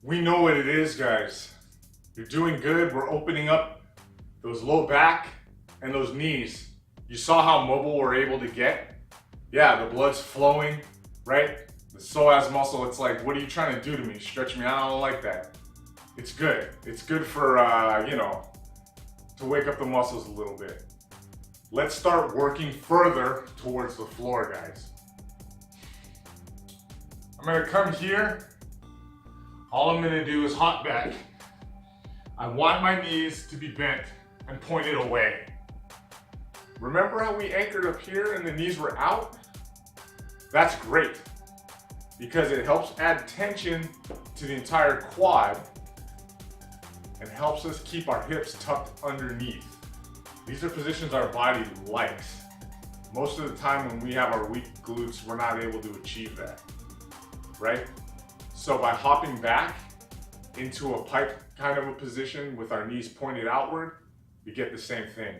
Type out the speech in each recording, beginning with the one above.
We know what it is, guys. You're doing good. We're opening up those low back and those knees. You saw how mobile we're able to get? Yeah, the blood's flowing, right? The psoas muscle, it's like, what are you trying to do to me? Stretch me out? I don't like that. It's good. It's good for, to wake up the muscles a little bit. Let's start working further towards the floor, guys. I'm gonna come here. All I'm gonna do is hop back. I want my knees to be bent and pointed away. Remember how we anchored up here and the knees were out? That's great because it helps add tension to the entire quad and helps us keep our hips tucked underneath. These are positions our body likes. Most of the time when we have our weak glutes, we're not able to achieve that, right? So by hopping back into a pike kind of a position with our knees pointed outward, we get the same thing.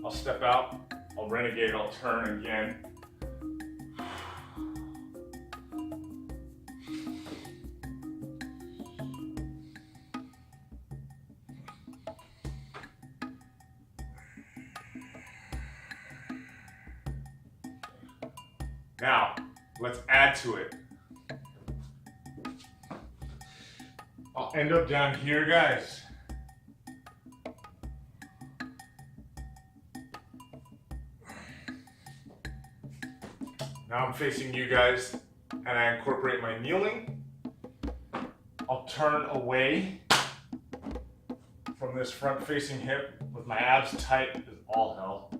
I'll step out, I'll renegade, I'll turn again. Now, let's add to it. I'll end up down here, guys. Now I'm facing you guys and I incorporate my kneeling. I'll turn away from this front facing hip with my abs tight as all hell.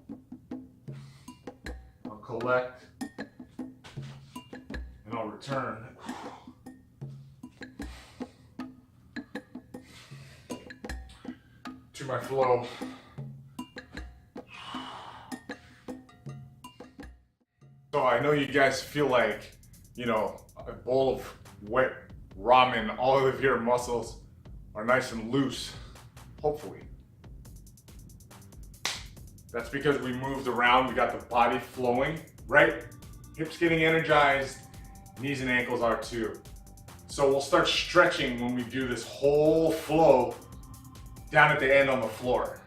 I'll collect and I'll return. To my flow. So I know you guys feel like, a bowl of wet ramen, all of your muscles are nice and loose, hopefully. That's because we moved around, we got the body flowing, right? Hips getting energized, knees and ankles are too. So we'll start stretching when we do this whole flow down at the end on the floor.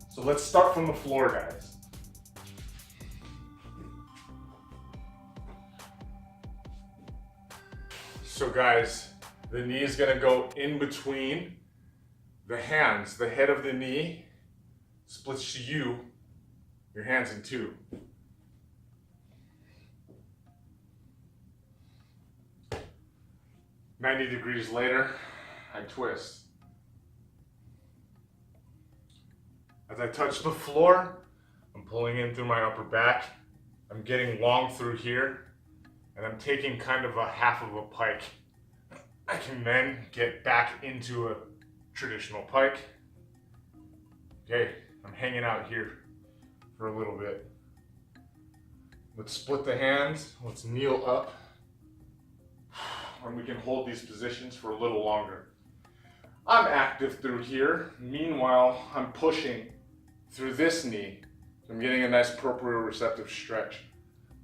So let's start from the floor, guys. So guys, the knee is gonna go in between the hands. The head of the knee splits to you, your hands in two. "90 degrees later, I twist. As I touch the floor, I'm pulling in through my upper back. I'm getting long through here. And I'm taking kind of a half of a pike. I can then get back into a traditional pike. Okay, I'm hanging out here for a little bit. Let's split the hands, let's kneel up. And we can hold these positions for a little longer. I'm active through here. Meanwhile, I'm pushing through this knee. I'm getting a nice proprioceptive stretch.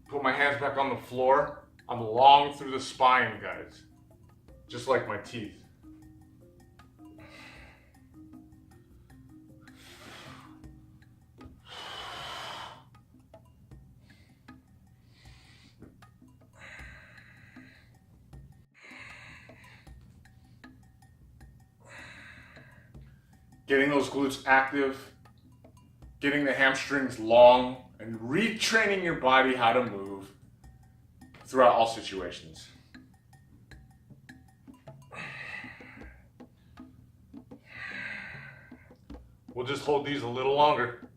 Put my hands back on the floor. I'm long through the spine, guys. Just like my teeth. getting those glutes active, getting the hamstrings long, and retraining your body how to move throughout all situations. We'll just hold these a little longer.